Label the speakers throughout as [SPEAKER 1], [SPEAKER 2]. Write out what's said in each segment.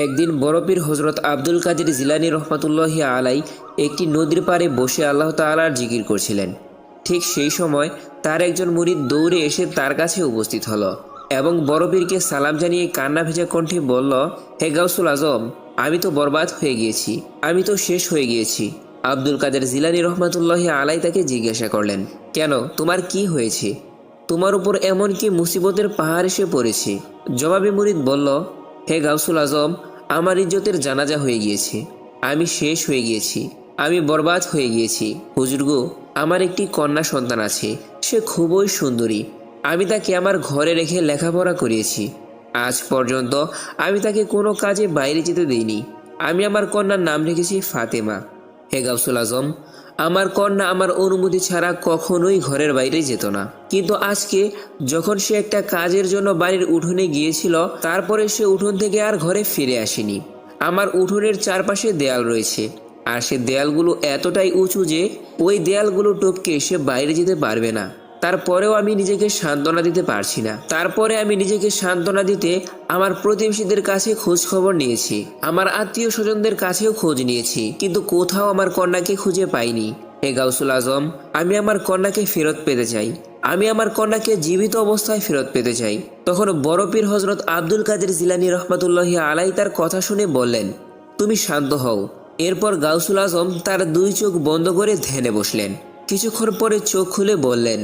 [SPEAKER 1] একদিন বড় পীর হজরত আব্দুল কাদের জিলানী রহমাতুল্লাহি আলাই একটি নদীর পাড়ে বসে আল্লাহ তাআলার জিকির করছিলেন। ঠিক সেই সময় তার একজন মুরিদ দৌড়ে এসে তার কাছে উপস্থিত হলো এবং বড় পীরকে সালাম জানিয়ে কান্না ভেজা কণ্ঠে বলল, হে গাউসুল আজম, আমি তো বরবাদ হয়ে গিয়েছি, আমি তো শেষ হয়ে গিয়েছি। আব্দুল কাদের জিলানী রহমাতুল্লাহি আলাই তাকে জিজ্ঞাসা করলেন, কেন, তোমার কি হয়েছে? তোমার উপর এমন কি মুসিবতের পাহাড় এসে পড়েছে? জবাবে মুরিদ বলল, হে গাউসুল আজম, আমার ইজ্জতের জানাজা হয়ে গিয়েছে, আমি শেষ হয়ে গিয়েছি, আমি বরবাদ হয়ে গিয়েছি। হুজুরগো, আমার একটি কন্যা সন্তান আছে, সে খুবই সুন্দরী, আমি তাকে আমার ঘরে রেখে লেখাপড়া করিয়েছি। আজ পর্যন্ত আমি তাকে কোনো কাজে বাইরে যেতে দিইনি। আমি আমার কন্যার নাম রেখেছি ফাতেমা। হে গাউসুল আজম, আমার কন্যা আমার অনুমতি ছাড়া কখনোই ঘরের বাইরে যেত না, কিন্তু আজকে যখন সে একটা কাজের জন্য বাড়ির উঠোনে গিয়েছিল, তারপরে সে উঠোন থেকে আর ঘরে ফিরে আসেনি। আমার উঠোনের চারপাশে দেয়াল রয়েছে, আর সে দেয়ালগুলো এতটাই উঁচু যে ওই দেয়ালগুলো টপকে সে বাইরে যেতে পারবে না। তারপরেও আমি নিজেকে সান্ত্বনা দিতে পারছি না। তারপরে আমি নিজেকে সান্ত্বনা দিতে আমার প্রতিবেশীদের কাছে খোঁজ খবর নিয়েছি, আমার আত্মীয় স্বজনদের কাছেও খোঁজ নিয়েছি, কিন্তু কোথাও আমার কন্যাকে খুঁজে পাইনি। হে গাউসুল আজম, আমি আমার কন্যাকে ফেরত পেতে চাই, আমি আমার কন্যাকে জীবিত অবস্থায় ফেরত পেতে চাই। তখন বড় পীর হজরত আব্দুল কাদের জিলানী রহমাতুল্লাহি আলাই তার কথা শুনে বললেন, তুমি শান্ত হও। এরপর গাউসুল আজম তার দুই চোখ বন্ধ করে ধ্যানে বসলেন। কিছুক্ষণ পরে চোখ খুলে বললেন,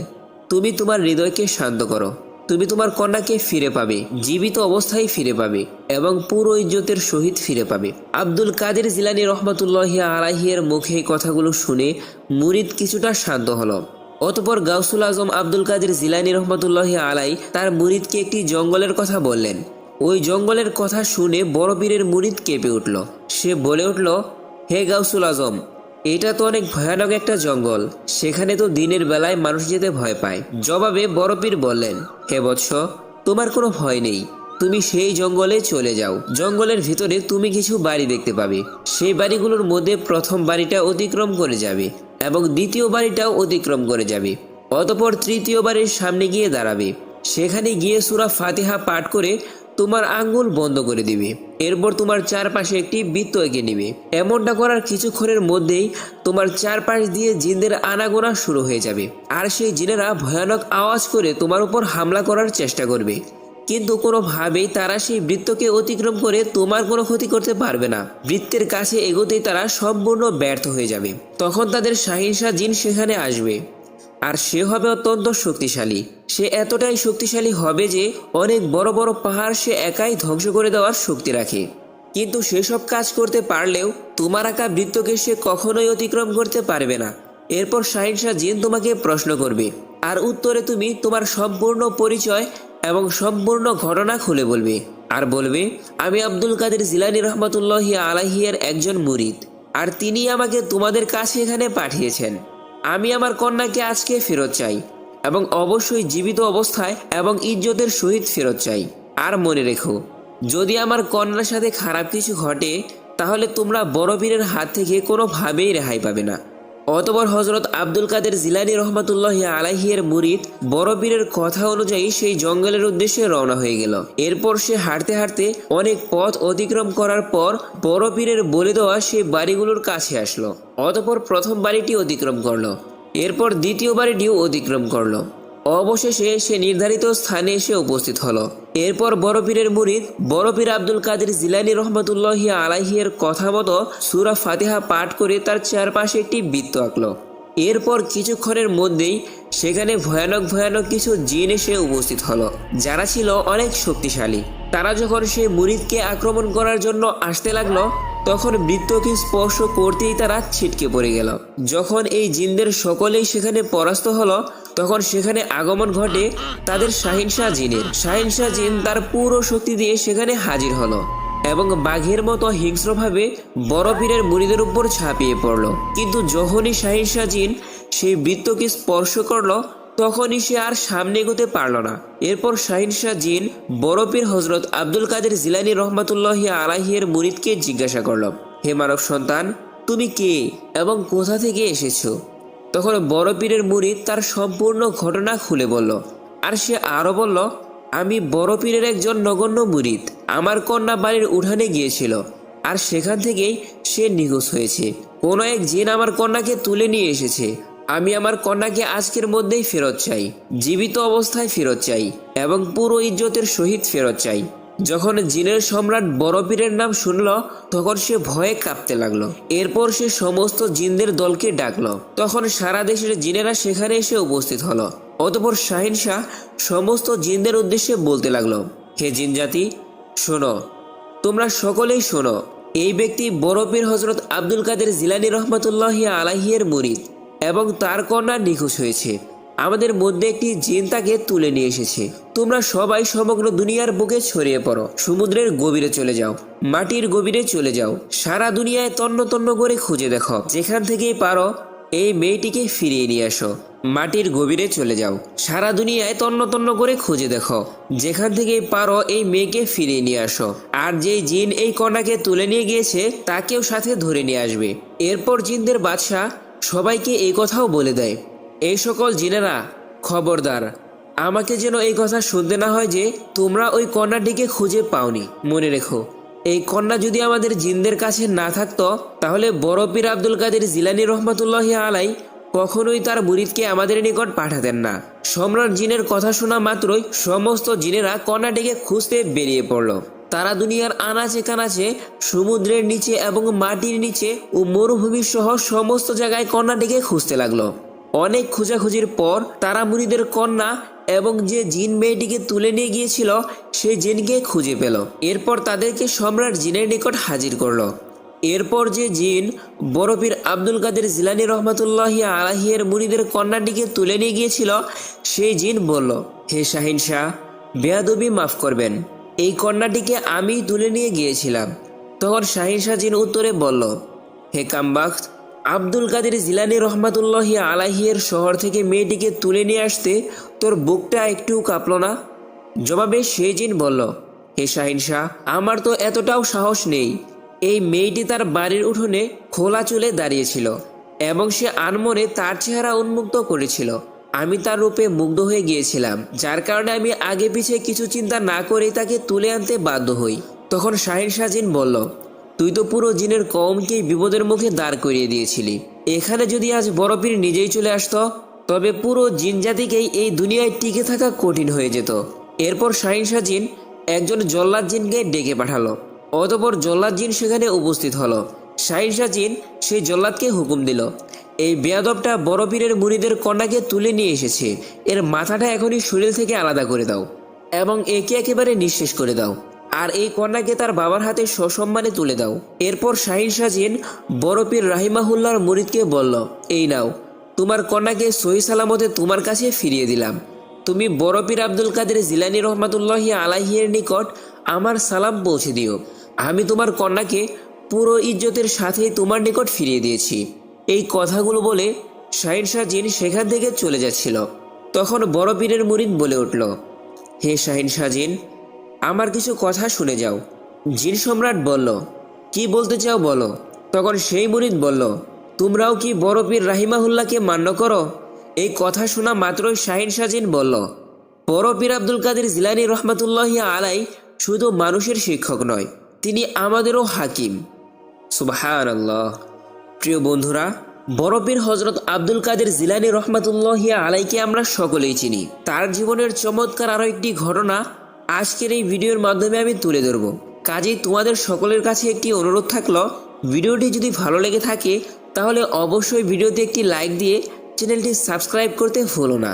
[SPEAKER 1] তুমি তোমার হৃদয়কে শান্ত করো, তুমি তোমার কন্যাকে ফিরে পাবে, জীবিত অবস্থায় ফিরে পাবে এবং পুরো ইজ্জতের সহিত ফিরে পাবে। আব্দুল কাদের জিলানী রহমাতুল্লাহি আলাইহির মুখে এই কথাগুলো শুনে মুরিদ কিছুটা শান্ত হলো। অতঃপর গাউসুল আজম আব্দুল কাদের জিলানী রহমাতুল্লাহি আলাই তার মুরিদকে একটি জঙ্গলের কথা বললেন। ওই জঙ্গলের কথা শুনে বড় পীরের মুরিদ কেঁপে উঠল। সে বলে উঠল, হে গাউসুল আজম, এটা তো অনেক ভয়ানক একটা জঙ্গল, সেখানে তো দিনের বেলায় মানুষ যেতে ভয় পায়। জবাবে বড় পীর বললেন, হে বৎস, তোমার কোনো ভয় নেই, তুমি সেই জঙ্গলে চলে যাও। জঙ্গলের ভিতরে তুমি কিছু বাড়ি দেখতে পাবে, সেই বাড়িগুলোর মধ্যে প্রথম বাড়িটা অতিক্রম করে যাবে এবং দ্বিতীয় বাড়িটাও অতিক্রম করে যাবে। অতঃপর তৃতীয় বাড়ির সামনে গিয়ে দাঁড়াবে, সেখানে গিয়ে সূরা ফাতিহা পাঠ করে তোমার আঙ্গুল বন্ধ করে দিবে। এরপর তোমার চারপাশে একটি বৃত্ত এঁকে নিবে। এমনটা করার কিছুক্ষণের মধ্যেই তোমার চারপাশ দিয়ে জিনদের আনাগোনা শুরু হয়ে যাবে, আর সেই জিনেরা ভয়ানক আওয়াজ করে তোমার উপর হামলা করার চেষ্টা করবে, কিন্তু কোনোভাবেই তারা সেই বৃত্তকে অতিক্রম করে তোমার কোনো ক্ষতি করতে পারবে না। বৃত্তের কাছে এগোতেই তারা সম্পূর্ণ ব্যর্থ হয়ে যাবে। তখন তাদের শাহিনশাহ জিন সেখানে আসবে, আর সে হবে অত্যন্ত শক্তিশালী। সে এতটাই শক্তিশালী হবে যে অনেক বড় বড় পাহাড় সে একাই ধ্বংস করে দেওয়ার শক্তি রাখে। কিন্তু সেসব কাজ করতে পারলেও তোমার আঁকা বৃত্তকে সে কখনোই অতিক্রম করতে পারবে না। এরপর শাহিনশাহ জিন তোমাকে প্রশ্ন করবে, আর উত্তরে তুমি তোমার সম্পূর্ণ পরিচয় এবং সম্পূর্ণ ঘটনা খুলে বলবে, আর বলবে, আমি আব্দুল কাদের জিলানী রহমাতুল্লাহি আলাইহির একজন মুরিদ, আর তিনি আমাকে তোমাদের কাছে এখানে পাঠিয়েছেন। আমি আমার কন্যাকে আজকে ফেরত চাই, এবং অবশ্যই জীবিত অবস্থায় এবং ইজ্জতের সহিত ফেরত চাই। আর মনে রেখো, যদি আমার কন্যার সাথে খারাপ কিছু ঘটে, তাহলে তোমরা বড় পীরের হাত থেকে কোনোভাবেই রেহাই পাবে না। অতঃপর হজরত আব্দুল কাদের জিলানী রহমাতুল্লাহি আলাইহির মুরিদ বড় পীরের কথা অনুযায়ী সেই জঙ্গলের উদ্দেশ্যে রওনা হয়ে গেল। এরপর সে হাঁটতে হাঁটতে অনেক পথ অতিক্রম করার পর বড় পীরের বলে দেওয়া সেই বাড়িগুলোর কাছে আসলো। অতঃপর প্রথম বাড়িটি অতিক্রম করলো, এরপর দ্বিতীয় বাড়িটিও অতিক্রম করলো। অবশেষে সে নির্ধারিত স্থানে এসে উপস্থিত হলো। এরপর বড় পীরের মুরিদ বড় পীর আব্দুল কাদের জিলানী রহমাতুল্লাহি আলাইহির কথা মতো সূরা ফাতিহা পাঠ করে তার চারপাশে একটি বৃত্ত আঁকলো। এরপর কিছুক্ষণের মধ্যেই সেখানে ভয়ানক ভয়ানক কিছু জিন এসে উপস্থিত হলো, যারা ছিল অনেক শক্তিশালী। তারা যখন সেই মুরিদকে আক্রমণ করার জন্য আসতে লাগলো, তখন বৃত্তকে স্পর্শ করতেই তারা ছিটকে পড়ে গেল। যখন এই জিনদের সকলেই সেখানে পরাস্ত হলো, তখন সেখানে আগমন ঘটে তাদের শাহিনশাহ জিনের। শাহিনশাহ জিন তার পুরো শক্তি দিয়ে সেখানে হাজির হলো এবং বাঘের মতো হিংস্রভাবে বড় পীরের মুরিদের উপর ঝাঁপিয়ে পড়ল। কিন্তু যখনই শাহিনশাহ জিন সেই বৃত্তকে স্পর্শ করলো, তখনই সে আর সামনে এগোতে পারল না। এরপর শাহিনশাহ জিন বড় পীর হজরত আব্দুল কাদের জিলানী রহমাতুল্লাহি আলাইহির মুরিদকে জিজ্ঞাসা করল, হে মানব সন্তান, তুমি কে এবং কোথা থেকে এসেছো? তখন বড় পীরের মুরিদ তার সম্পূর্ণ ঘটনা খুলে বলল, আর সে আরো বলল, আমি বড় পীরের একজন নগণ্য মুরিদ, আমার কন্যা বাড়ির উঠানে গিয়েছিল আর সেখান থেকেই সে নিখোঁজ হয়েছে। কোনো এক জিন আমার কন্যাকে তুলে নিয়ে এসেছে। আমি আমার কন্যাকে আজকের মধ্যেই ফেরত চাই, জীবিত অবস্থায় ফেরত চাই এবং পুরো ইজ্জতের সহিত ফেরত চাই। যখন জিনের সম্রাট বড় পীরের নাম শুনল তখন সে ভয়ে কাঁপতে লাগলো। এরপর সে সমস্ত জিনদের দলকে ডাকলো। তখন সারা দেশের জিনেরা সেখানে এসে উপস্থিত হলো। অতঃপর শাহিন শাহ সমস্ত জিনদের উদ্দেশ্যে বলতে লাগলো, হে জিন জাতি, শোনো, তোমরা সকলেই শোনো। এই ব্যক্তি বড় পীর হযরত আব্দুল কাদের জিলানী রহমাতুল্লাহি আলাইহির মুরিদ এবং তার কন্যা নিখোঁজ হয়েছে। আমাদের মধ্যে একটি জিন তাকে তুলে নিয়ে এসেছে। তোমরা সবাই সমগ্র দুনিয়ার বুকে ছড়িয়ে পড়ো, সমুদ্রের গভীরে চলে যাও, মাটির গভীরে চলে যাও, সারা দুনিয়ায় তন্ন তন্ন করে খুঁজে দেখো। যেখান থেকেই পারো এই মেয়েটিকে ফিরিয়ে নিয়ে আসো। মাটির গভীরে চলে যাও, সারা দুনিয়ায় তন্ন তন্ন করে খুঁজে দেখো। যেখান থেকেই পারো এই মেয়েকে ফিরিয়ে নিয়ে আসো। আর যেই জিন এই কন্যাকে তুলে নিয়ে গিয়েছে তাকেও সাথে ধরে নিয়ে আসবে। এরপর জিনদের বাদশাহ সবাইকে এই কথাও বলে দেয়, এই সকল জিনেরা খবরদার, আমাকে যেন এই কথা শুনতে না হয় যে তোমরা ওই কন্যাটিকে খুঁজে পাওনি। মনে রেখো, এই কন্যা যদি আমাদের জিনদের কাছে না থাকতো তাহলে বড় পীর আব্দুল কাদের জিলানী রহমাতুল্লাহি আলাই কখনোই তার মুরিদকে আমাদের নিকট পাঠাতেন না। সম্রাট জিনের কথা শোনা মাত্রই সমস্ত জিনেরা কন্যাটিকে খুঁজতে বেরিয়ে পড়ল। তারা দুনিয়ার আনাচে কানাচে, সমুদ্রের নিচে এবং মাটির নিচে ও মরুভূমি সহ সমস্ত জায়গায় কন্যাটিকে খুঁজতে লাগলো। অনেক খোঁজাখুঁজির পর তারা মুরিদের কন্যা এবং যে জিন মেয়েটিকে তুলে নিয়ে গিয়েছিল সেই জিনকে খুঁজে পেল। এরপর তাদেরকে সম্রাট জিনের নিকট হাজির করলো। এরপর যে জিন বড় পীর আব্দুল কাদের জিলানী রহমাতুল্লাহি আলাইহির মুরিদের কন্যাটিকে তুলে নিয়ে গিয়েছিল সেই জিন বলল, হে শাহিন শাহ, বেয়াদবি মাফ করবেন, এই কন্যাটিকে আমি তুলে নিয়ে গিয়েছিলাম। তখন শাহিন শাহ জিন উত্তরে বলল, হে কামবাখ্ত, আব্দুল কাদের জিলানী রহমাতুল্লাহি আলাইহির শহর থেকে মেয়েটিকে তুলে নিয়ে আসতে তোর বুকটা একটুও কাঁপল না? জবাবে সেই জিন বলল, হে শাহিন শাহ, আমার তো এতটাও সাহস নেই। এই মেয়েটি তার বাড়ির উঠোনে খোলা চুলে দাঁড়িয়েছিল এবং সে আনমনে তার চেহারা উন্মুক্ত করেছিল। আমি তার রূপে মুগ্ধ হয়ে গিয়েছিলাম, যার কারণে আমি আগে পিছে কিছু চিন্তা না করেই তাকে তুলে আনতে বাধ্য হই। তখন শাহিন শাহ জিন বলল, তুই তো পুরো জিনের কওমকেই বিপদের মুখে দাঁড় করিয়ে দিয়েছিলি। এখানে যদি আজ বড় পীর নিজেই চলে আসতো তবে পুরো জিন জাতিকেই এই দুনিয়ায় টিকে থাকা কঠিন হয়ে যেত। এরপর শাহিন শাহ জিন একজন জল্লাদ জিনকে ডেকে পাঠালো। অতঃপর জল্লাদ জিন সেখানে উপস্থিত হলো। শাহিন শাহ জিন সেই জল্লাদকে হুকুম দিল, এই বেয়াদবটা বড় পীরের মুরিদের কন্যাকে তুলে নিয়ে এসেছে, এর মাথাটা এখনই শরীর থেকে আলাদা করে দাও এবং একে একেবারে নিঃশেষ করে দাও, আর এই কন্যাকে তার বাবার হাতে সসম্মানে তুলে দাও। এরপর শাহিন শাহ জিন বড় পীর রাহিমাহুল্লাহর মুরিদকে বলল, এই নাও, তোমার কন্যাকে সহি সালামতে তোমার কাছে ফিরিয়ে দিলাম। তুমি বড় পীর আব্দুল কাদের জিলানী রহমাতুল্লাহি আলাইহির নিকট আমার সালাম পৌঁছে দিও। আমি তোমার কন্যাকে পুরো ইজ্জতের সাথেই তোমার নিকট ফিরিয়ে দিয়েছি। এই কথাগুলো বলে শাহিন শাহ জিন সেখান থেকে চলে যাচ্ছিল। তখন বড় পীরের মুরিদ বলে উঠল, হে শাহিন শাহ জিন, আমার কিছু কথা শুনে যাও। জিন সম্রাট বলল, কি বলতে চাও বলো। তখন সেই মুরিদ বলল, তোমরাও কি বড় পীর রাহিমাহুল্লাহকে মান্য করো? এই কথা শোনা মাত্রই শাহিন শাহ জিন বলল, বড় পীর আব্দুল কাদের জিলানী রহমাতুল্লাহি আলাই শুধু মানুষের শিক্ষক নয়, তিনি আমাদেরও হাকিম। সুবহানাল্লাহ। প্রিয় বন্ধুরা, বড় পীর হযরত আব্দুল কাদের জিলানী রহমাতুল্লাহি আলাইকে আমরা সকলেই চিনি। তার জীবনের চমৎকার আরও একটি ঘটনা আজকের এই ভিডিওর মাধ্যমে আমি তুলে ধরব। কাজেই তোমাদের সকলের কাছে একটি অনুরোধ থাকলো, ভিডিওটি যদি ভালো লেগে থাকে তাহলে অবশ্যই ভিডিওতে একটি লাইক দিয়ে চ্যানেলটি সাবস্ক্রাইব করতে ভুলো না।